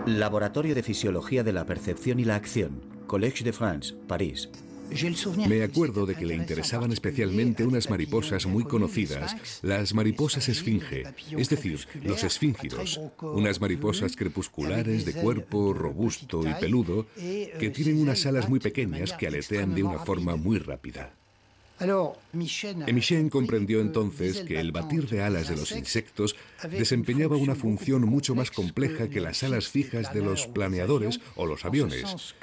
Laboratorio de Fisiología de la Percepción y la Acción, Collège de France, París. Me acuerdo de que le interesaban especialmente unas mariposas muy conocidas, las mariposas esfinge, es decir, los esfíngidos, unas mariposas crepusculares de cuerpo robusto y peludo que tienen unas alas muy pequeñas que aletean de una forma muy rápida. Michel comprendió entonces que el batir de alas de los insectos desempeñaba una función mucho más compleja que las alas fijas de los planeadores o los aviones,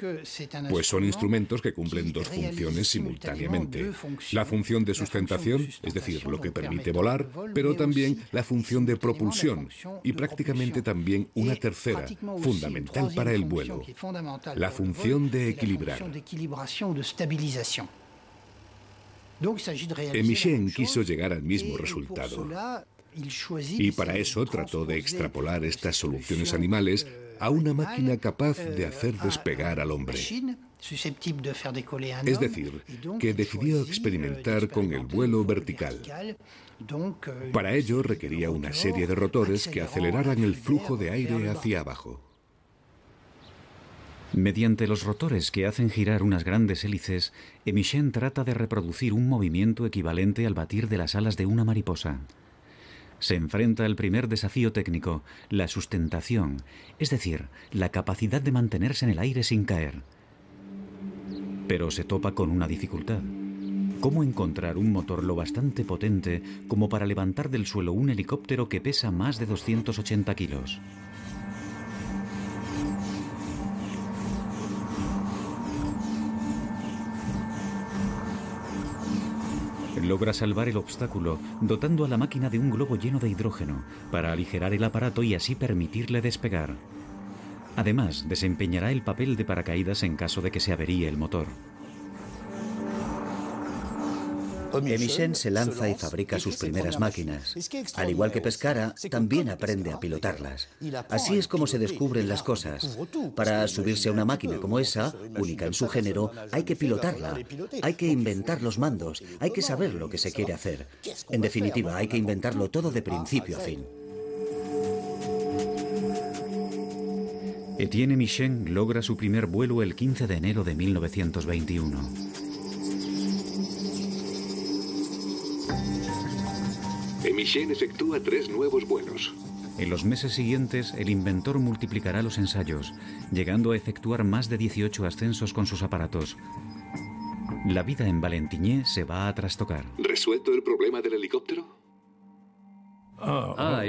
pues son instrumentos que cumplen dos funciones simultáneamente. La función de sustentación, es decir, lo que permite volar, pero también la función de propulsión y prácticamente también una tercera, fundamental para el vuelo, la función de equilibrar. Michel quiso llegar al mismo resultado y para eso trató de extrapolar estas soluciones animales a una máquina capaz de hacer despegar al hombre. Es decir, que decidió experimentar con el vuelo vertical. Para ello requería una serie de rotores que aceleraran el flujo de aire hacia abajo. Mediante los rotores que hacen girar unas grandes hélices, Michel trata de reproducir un movimiento equivalente al batir de las alas de una mariposa. Se enfrenta al primer desafío técnico, la sustentación, es decir, la capacidad de mantenerse en el aire sin caer. Pero se topa con una dificultad. ¿Cómo encontrar un motor lo bastante potente como para levantar del suelo un helicóptero que pesa más de 280 kilos? Logra salvar el obstáculo dotando a la máquina de un globo lleno de hidrógeno para aligerar el aparato y así permitirle despegar. Además, desempeñará el papel de paracaídas en caso de que se averíe el motor. Michel se lanza y fabrica sus primeras máquinas. Al igual que Pescara, también aprende a pilotarlas. Así es como se descubren las cosas. Para subirse a una máquina como esa, única en su género, hay que pilotarla. Hay que inventar los mandos. Hay que saber lo que se quiere hacer. En definitiva, hay que inventarlo todo de principio a fin. Etienne Michel logra su primer vuelo el 15 de enero de 1921. Michel efectúa 3 nuevos vuelos. En los meses siguientes, el inventor multiplicará los ensayos, llegando a efectuar más de 18 ascensos con sus aparatos. La vida en Valentigney se va a trastocar. ¿Resuelto el problema del helicóptero?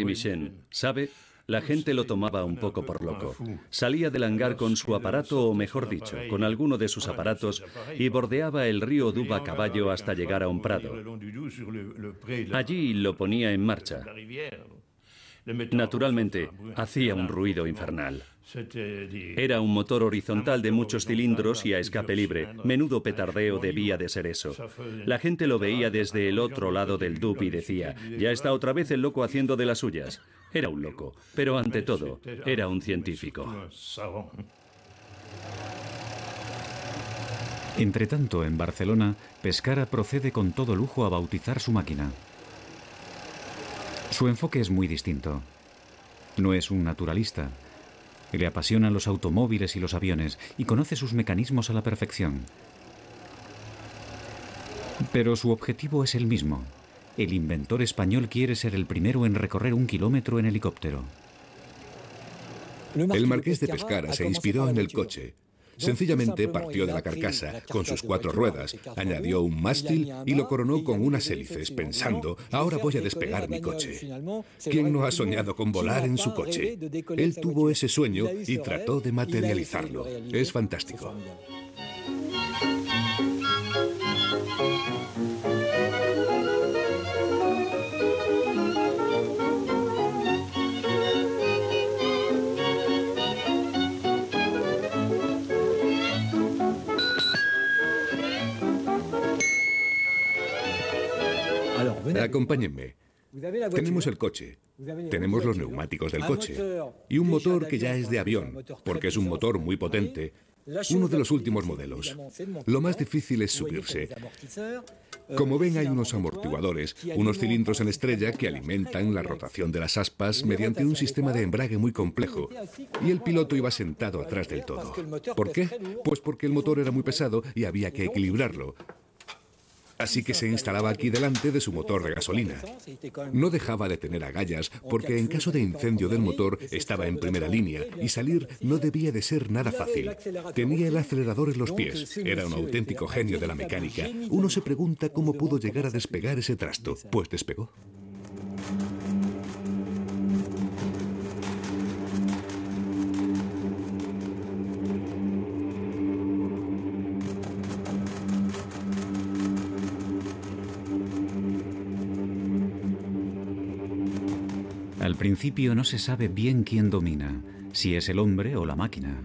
Michel, ¿sabe? La gente lo tomaba un poco por loco. Salía del hangar con su aparato, o mejor dicho, con alguno de sus aparatos, y bordeaba el río Doubs a caballo hasta llegar a un prado. Allí lo ponía en marcha. Naturalmente, hacía un ruido infernal. Era un motor horizontal de muchos cilindros y a escape libre. Menudo petardeo debía de ser eso. La gente lo veía desde el otro lado del Doubs y decía, ya está otra vez el loco haciendo de las suyas. Era un loco, pero ante todo, era un científico. Entretanto, en Barcelona, Pescara procede con todo lujo a bautizar su máquina. Su enfoque es muy distinto. No es un naturalista. Le apasionan los automóviles y los aviones y conoce sus mecanismos a la perfección. Pero su objetivo es el mismo. El inventor español quiere ser el primero en recorrer 1 kilómetro en helicóptero. El marqués de Pescara se inspiró en el coche. Sencillamente partió de la carcasa con sus 4 ruedas, añadió un mástil y lo coronó con unas hélices, pensando, ahora voy a despegar mi coche. ¿Quién no ha soñado con volar en su coche? Él tuvo ese sueño y trató de materializarlo. Es fantástico. Acompáñenme. Tenemos el coche, tenemos los neumáticos del coche y un motor que ya es de avión, porque es un motor muy potente, Uno de los últimos modelos. Lo más difícil es subirse. Como ven, hay unos amortiguadores, unos cilindros en estrella que alimentan la rotación de las aspas mediante un sistema de embrague muy complejo. Y el piloto iba sentado atrás del todo. ¿Por qué? Pues porque el motor era muy pesado y había que equilibrarlo. Así que se instalaba aquí delante de su motor de gasolina. No dejaba de tener agallas porque en caso de incendio del motor estaba en primera línea y salir no debía de ser nada fácil. Tenía el acelerador en los pies. Era un auténtico genio de la mecánica. Uno se pregunta cómo pudo llegar a despegar ese trasto. Pues despegó. Al principio no se sabe bien quién domina, si es el hombre o la máquina.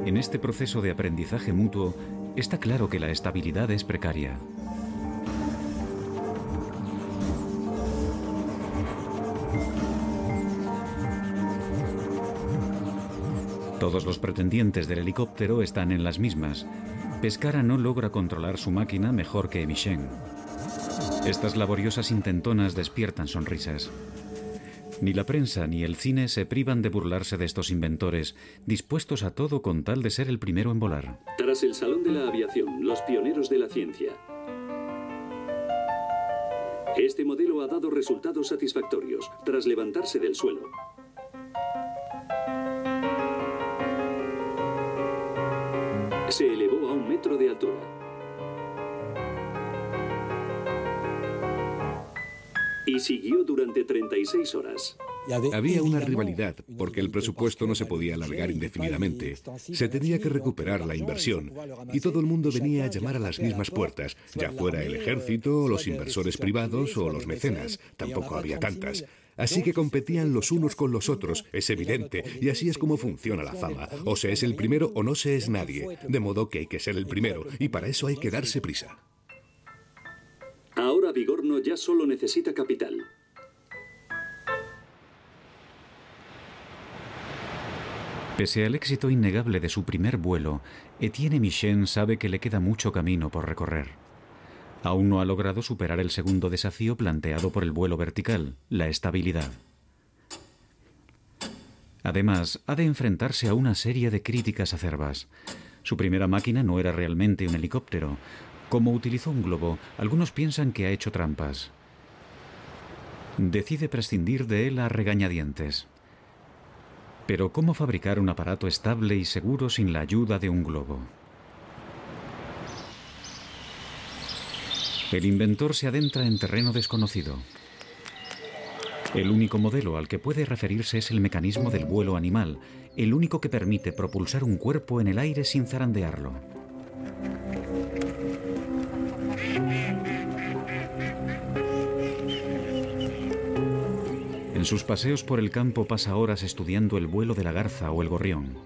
En este proceso de aprendizaje mutuo, está claro que la estabilidad es precaria. Todos los pretendientes del helicóptero están en las mismas. Pescara no logra controlar su máquina mejor que Emichen. Estas laboriosas intentonas despiertan sonrisas. Ni la prensa ni el cine se privan de burlarse de estos inventores, dispuestos a todo con tal de ser el primero en volar. Tras el Salón de la Aviación, los pioneros de la ciencia. Este modelo ha dado resultados satisfactorios tras levantarse del suelo. Se elevó a 1 metro de altura. Y siguió durante 36 horas. Había una rivalidad, porque el presupuesto no se podía alargar indefinidamente. Se tenía que recuperar la inversión, y todo el mundo venía a llamar a las mismas puertas, ya fuera el ejército, o los inversores privados, o los mecenas. Tampoco había tantas. Así que competían los unos con los otros, es evidente, y así es como funciona la fama. O se es el primero o no se es nadie, de modo que hay que ser el primero, y para eso hay que darse prisa. Ahora Vigorno ya solo necesita capital. Pese al éxito innegable de su primer vuelo, Etienne Emichen sabe que le queda mucho camino por recorrer. Aún no ha logrado superar el segundo desafío planteado por el vuelo vertical, la estabilidad. Además, ha de enfrentarse a una serie de críticas acerbas. Su primera máquina no era realmente un helicóptero. Como utilizó un globo, algunos piensan que ha hecho trampas. Decide prescindir de él a regañadientes. Pero ¿cómo fabricar un aparato estable y seguro sin la ayuda de un globo? El inventor se adentra en terreno desconocido. El único modelo al que puede referirse es el mecanismo del vuelo animal, el único que permite propulsar un cuerpo en el aire sin zarandearlo. En sus paseos por el campo pasa horas estudiando el vuelo de la garza o el gorrión.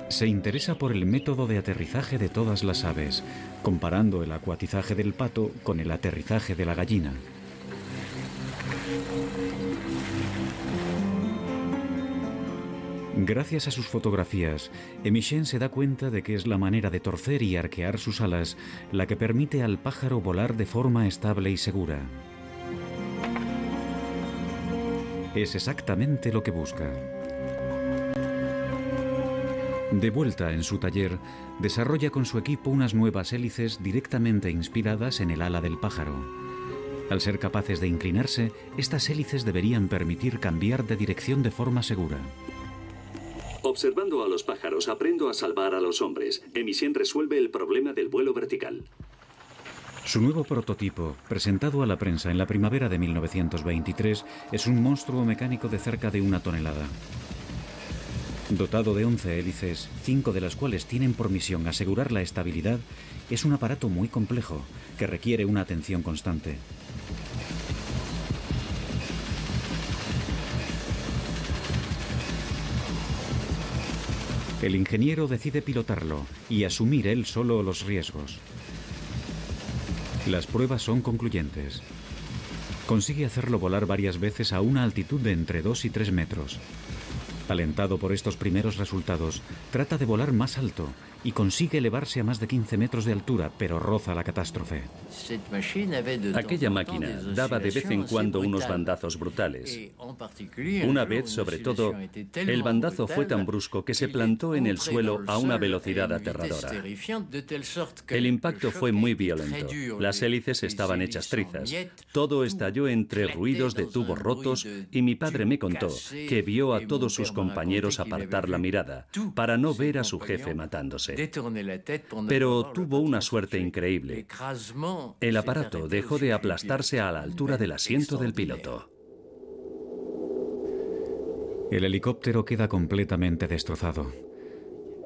Se interesa por el método de aterrizaje de todas las aves, comparando el acuatizaje del pato con el aterrizaje de la gallina. Gracias a sus fotografías, Emichen se da cuenta de que es la manera de torcer y arquear sus alas la que permite al pájaro volar de forma estable y segura. Es exactamente lo que busca. De vuelta en su taller, desarrolla con su equipo unas nuevas hélices directamente inspiradas en el ala del pájaro. Al ser capaces de inclinarse, estas hélices deberían permitir cambiar de dirección de forma segura. Observando a los pájaros, aprendo a salvar a los hombres. Emichen resuelve el problema del vuelo vertical. Su nuevo prototipo, presentado a la prensa en la primavera de 1923, es un monstruo mecánico de cerca de 1 tonelada. Dotado de 11 hélices, 5 de las cuales tienen por misión asegurar la estabilidad, es un aparato muy complejo, que requiere una atención constante. El ingeniero decide pilotarlo y asumir él solo los riesgos. Las pruebas son concluyentes. Consigue hacerlo volar varias veces a una altitud de entre 2 y 3 metros. Alentado por estos primeros resultados, trata de volar más alto y consigue elevarse a más de 15 metros de altura, pero roza la catástrofe. Aquella máquina daba de vez en cuando unos bandazos brutales. Una vez, sobre todo, el bandazo fue tan brusco que se plantó en el suelo a una velocidad aterradora. El impacto fue muy violento. Las hélices estaban hechas trizas. Todo estalló entre ruidos de tubos rotos y mi padre me contó que vio a todos sus compañeros apartar la mirada para no ver a su jefe matándose. Pero tuvo una suerte increíble. El aparato dejó de aplastarse a la altura del asiento del piloto. El helicóptero queda completamente destrozado.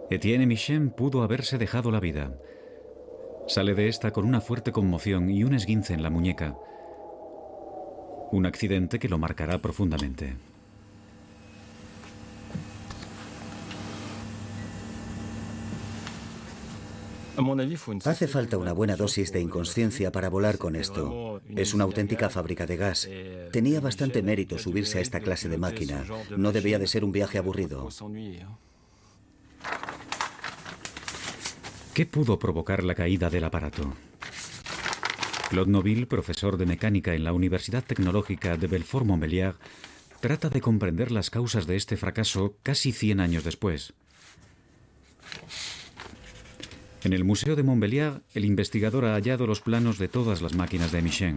Etienne Michel pudo haberse dejado la vida. Sale de esta con una fuerte conmoción y un esguince en la muñeca. Un accidente que lo marcará profundamente. Hace falta una buena dosis de inconsciencia para volar con esto. Es una auténtica fábrica de gas. Tenía bastante mérito subirse a esta clase de máquina. No debía de ser un viaje aburrido. ¿Qué pudo provocar la caída del aparato? Claude Noville, profesor de mecánica en la Universidad Tecnológica de Belfort-Montbéliard, trata de comprender las causas de este fracaso casi 100 años después. En el Museo de Montbéliard, el investigador ha hallado los planos de todas las máquinas de Michel.